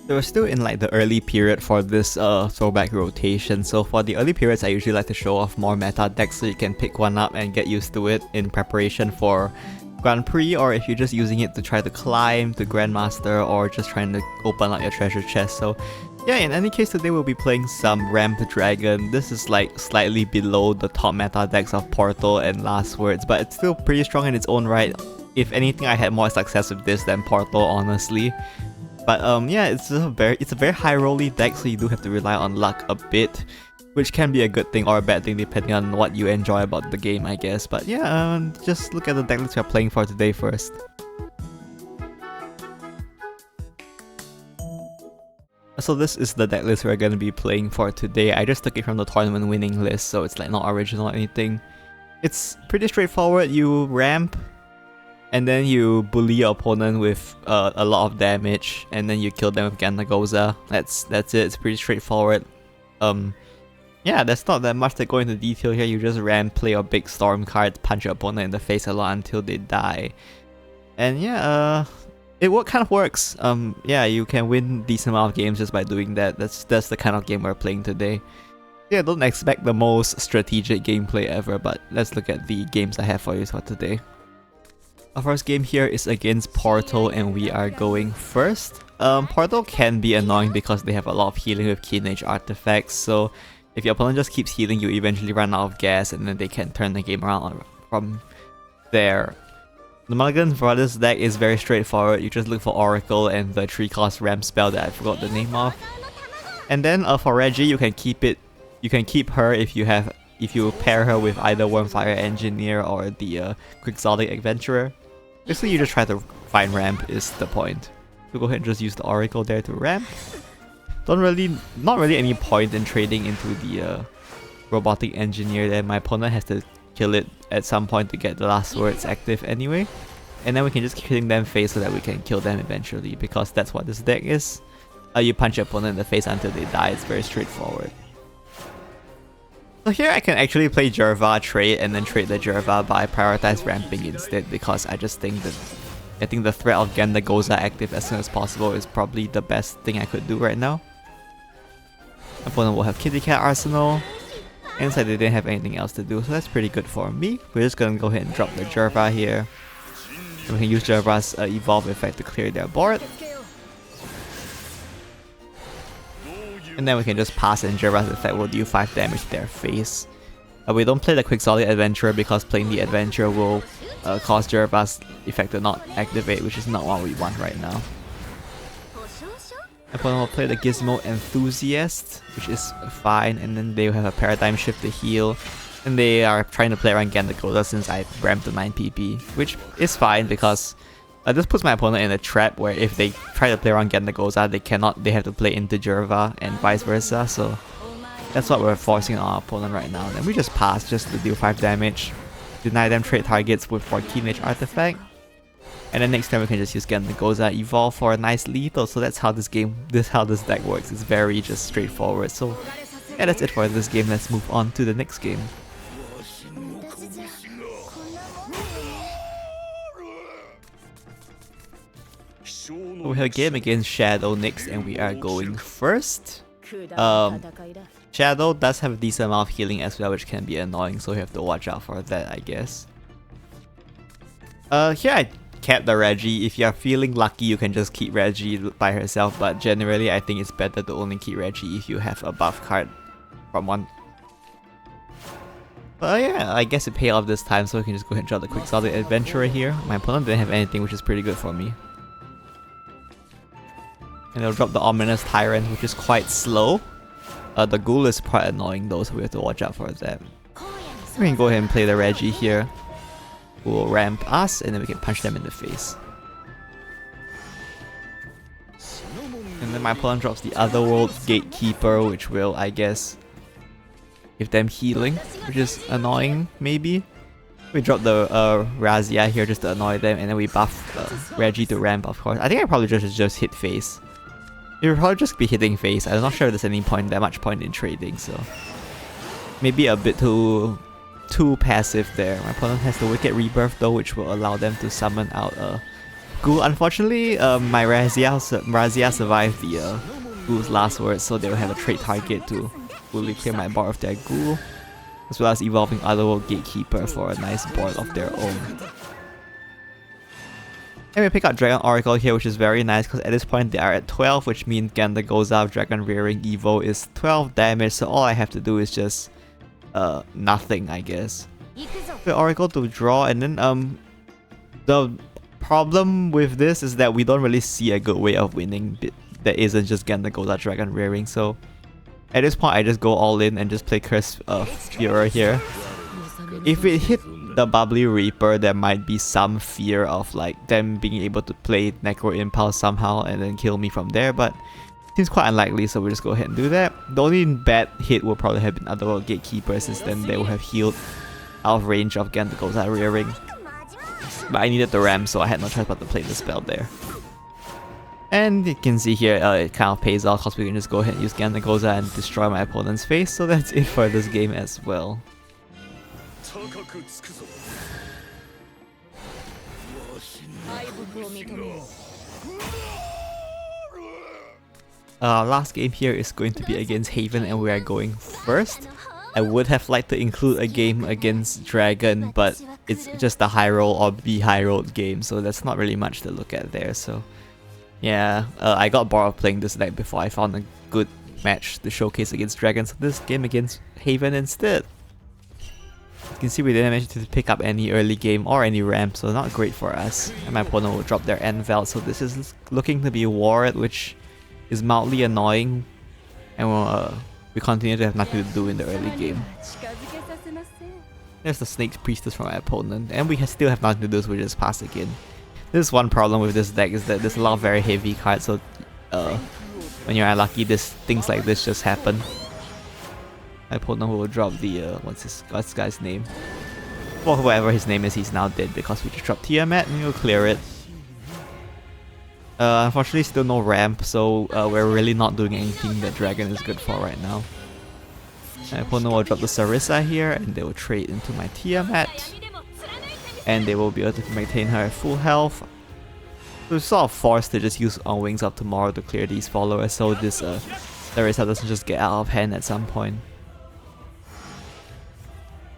So we're still in like the early period for this throwback rotation. So for the early periods, I usually like to show off more meta decks so you can pick one up and get used to it in preparation for Grand Prix, or if you're just using it to try to climb to Grandmaster or just trying to open up your treasure chest. So yeah, in any case, today we'll be playing some Ramp Dragon. This is like slightly below the top meta decks of Portal and Last Words, but it's still pretty strong in its own right. If anything, I had more success with this than Portal, honestly. But yeah, it's a very high rolly deck, so you do have to rely on luck a bit, which can be a good thing or a bad thing depending on what you enjoy about the game, I guess. But yeah, just look at the deck list we're playing for today first. So this is the deck list we're going to be playing for today. I just took it from the tournament winning list, so it's like not original or anything. It's pretty straightforward. You ramp, and then you bully your opponent with a lot of damage, and then you kill them with Gandagoza. That's it. It's pretty straightforward. Yeah, there's not that much to go into detail here. You just ramp, play your big storm cards, punch your opponent in the face a lot until they die. And yeah, it kind of works. Yeah, you can win decent amount of games just by doing that. That's the kind of game we're playing today. Yeah, don't expect the most strategic gameplay ever, but let's look at the games I have for you for today. Our first game here is against Portal, and we are going first. Portal can be annoying because they have a lot of healing with Keen Age artifacts, so if your opponent just keeps healing, you eventually run out of gas, and then they can turn the game around from there. The Mulligan Brothers deck is very straightforward. You just look for Oracle and the 3-cost ramp spell that I forgot the name of. And then for Reggie, you can keep her if you pair her with either Wormfire Engineer or the Quixotic Adventurer. Basically, you just try to find ramp is the point. So go ahead and just use the Oracle there to ramp. Not really any point in trading into the Robotic Engineer there. My opponent has to kill it at some point to get the Last Words active anyway. And then we can just keep hitting them face so that we can kill them eventually, because that's what this deck is. You punch your opponent in the face until they die. It's very straightforward. So here I can actually play Jerva trade and then trade the Jerva, but I prioritize ramping instead because I just think that getting the threat of Gandagoza active as soon as possible is probably the best thing I could do right now. Opponent will have Kitty Cat Arsenal, and so they didn't have anything else to do, so that's pretty good for me. We're just gonna go ahead and drop the Jerva here. And we can use Jerva's evolve effect to clear their board. And then we can just pass, and Jerva's effect will deal 5 damage to their face. We don't play the Quixotic Adventurer because playing the Adventurer will cause Jerva's effect to not activate, which is not what we want right now. Opponent will play the Gizmo Enthusiast, which is fine, and then they will have a Paradigm Shift to heal. And they are trying to play around Gandagoza since I ramped to 9 PP, which is fine because this puts my opponent in a trap where if they try to play around Gandagoza, they have to play into Jerva and vice versa, so that's what we're forcing on our opponent right now. Then we just pass just to deal 5 damage, deny them trade targets for Keen Age artifact, and then next time we can just use Gandagoza evolve for a nice lethal. So that's how this deck works. It's very just straightforward. So yeah, that's it for this game. Let's move on to the next game. We have a game against Shadow next, and we are going first. Shadow does have a decent amount of healing as well, which can be annoying, so you have to watch out for that, I guess. Here I kept the Reggie. If you're feeling lucky, you can just keep Reggie by herself, but generally I think it's better to only keep Reggie if you have a buff card from one. But yeah, I guess it paid off this time, so we can just go ahead and drop the Quixotic Adventurer here. My opponent didn't have anything, which is pretty good for me. And they'll drop the Ominous Tyrant, which is quite slow. The Ghoul is quite annoying though, so we have to watch out for that. We can go ahead and play the Reggie here, who will ramp us, and then we can punch them in the face. And then my opponent drops the Otherworld Gatekeeper, which will, I guess, give them healing, which is annoying, maybe. We drop the Razia here just to annoy them, and then we buff Reggie to ramp, of course. I think I probably just hit face. It would probably just be hitting face. I'm not sure if there's any that much point in trading, so maybe a bit too passive there. My opponent has the Wicked Rebirth though, which will allow them to summon out Ghoul. Unfortunately, my Razia survived the Ghoul's last word, so they will have a trade target to fully clear my board of their Ghoul, as well as evolving Otherworld Gatekeeper for a nice board of their own. And we pick up Dragon Oracle here, which is very nice because at this point they are at 12, which means Ganda goes out, Dragon Rearing Evo is 12 damage, so all I have to do is just nothing, I guess. The Oracle to draw, and then the problem with this is that we don't really see a good way of winning that isn't just Ganda goes out, Dragon Rearing, so at this point I just go all in and just play Curse Furor here. If it hit the Bubbly Reaper, there might be some fear of like them being able to play Necro Impulse somehow and then kill me from there, but seems quite unlikely, so we'll just go ahead and do that. The only bad hit will probably have been Otherworld Gatekeeper, since then they will have healed out of range of Ganda goes out Rearing. But I needed the ram, so I had no choice but to play the spell there. And you can see here, it kind of pays off because we can just go ahead and use Ganda goes out and destroy my opponent's face, so that's it for this game as well. Last game here is going to be against Haven, and we are going first. I would have liked to include a game against Dragon, but it's just a high roll or be high rolled game, so that's not really much to look at there. So yeah, I got bored of playing this deck before I found a good match to showcase against Dragon, so this game against Haven instead. You can see we didn't manage to pick up any early game or any ramp, so not great for us. And my opponent will drop their Envel, so this is looking to be Ward, which is mildly annoying, and we continue to have nothing to do in the early game. There's the Snake Priestess from my opponent, and we still have nothing to do, so we just pass again. This is one problem with this deck, is that there's a lot of very heavy cards, so when you're unlucky, things like this just happen. My opponent will drop the, what's this guy's name? Well, whoever his name is, he's now dead because we just dropped Tiamat and we'll clear it. Unfortunately, still no ramp, so we're really not doing anything that Dragon is good for right now. My opponent will drop the Sarissa here, and they will trade into my Tiamat. And they will be able to maintain her at full health. So we're sort of forced to just use on Wings of Tomorrow to clear these followers, so this Sarissa doesn't just get out of hand at some point.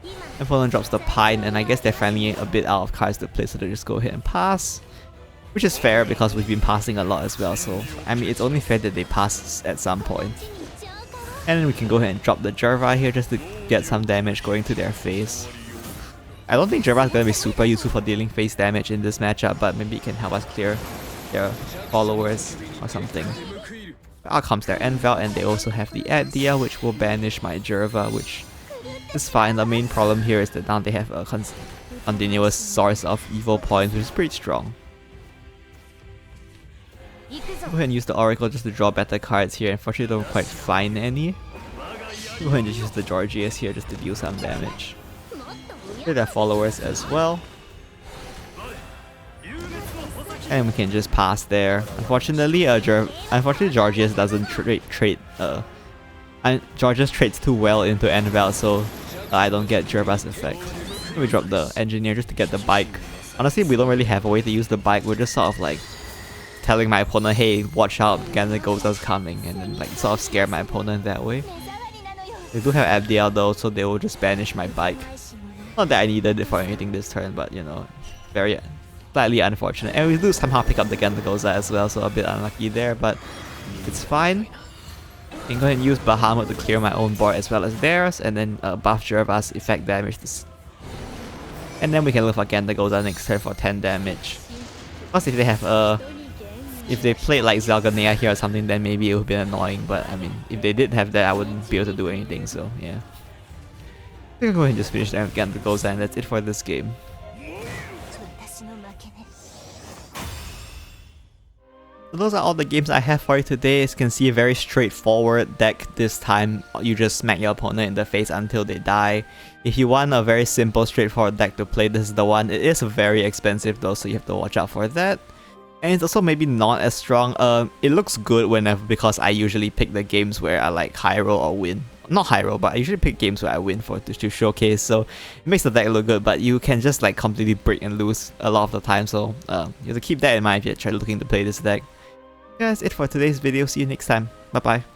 My opponent drops the Pine, and I guess they're finally a bit out of cards to play, so they just go ahead and pass. Which is fair because we've been passing a lot as well, so I mean it's only fair that they pass at some point. And then we can go ahead and drop the Jerva here just to get some damage going to their face. I don't think Jerva is going to be super useful for dealing face damage in this matchup, but maybe it can help us clear their followers or something. Out comes their Envel, and they also have the Addia, which will banish my Jerva, which is fine. The main problem here is that now they have a continuous source of evil points, which is pretty strong. Go ahead and use the Oracle just to draw better cards here. Unfortunately, don't quite find any. Go ahead and just use the Georgius here just to deal some damage. Clear their followers as well. And we can just pass there. Unfortunately, Georgius doesn't trade. Georgius trades too well into Envel, so I don't get Jerva's effect. We drop the Engineer just to get the bike. Honestly, we don't really have a way to use the bike. We're just sort of like telling my opponent, hey, watch out, Ganda Goza's coming, and then like sort of scare my opponent that way. They do have Abdiel though, so they will just banish my bike. Not that I needed it for anything this turn, but you know, very slightly unfortunate. And we do somehow pick up the Ganda Goza as well, so a bit unlucky there, but it's fine. I can go ahead and use Bahamut to clear my own board as well as theirs, and then buff Jerva's effect damage. And then we can look for Ganda Goza next turn for 10 damage. Plus if they have if they played like Zelganea here or something, then maybe it would be annoying, but I mean, if they did have that, I wouldn't be able to do anything, so yeah. We can go ahead and just finish them again to Goza, and that's it for this game. So those are all the games I have for you today. As you can see, a very straightforward deck this time. You just smack your opponent in the face until they die. If you want a very simple, straightforward deck to play, this is the one. It is very expensive though, so you have to watch out for that. And it's also maybe not as strong. It looks good because I usually pick the games where I like high roll or win not high roll, but I usually pick games where I win to showcase, so it makes the deck look good, but you can just like completely break and lose a lot of the time, so you have to keep that in mind if you're looking to play this deck. That's it for today's video, see you next time, bye bye.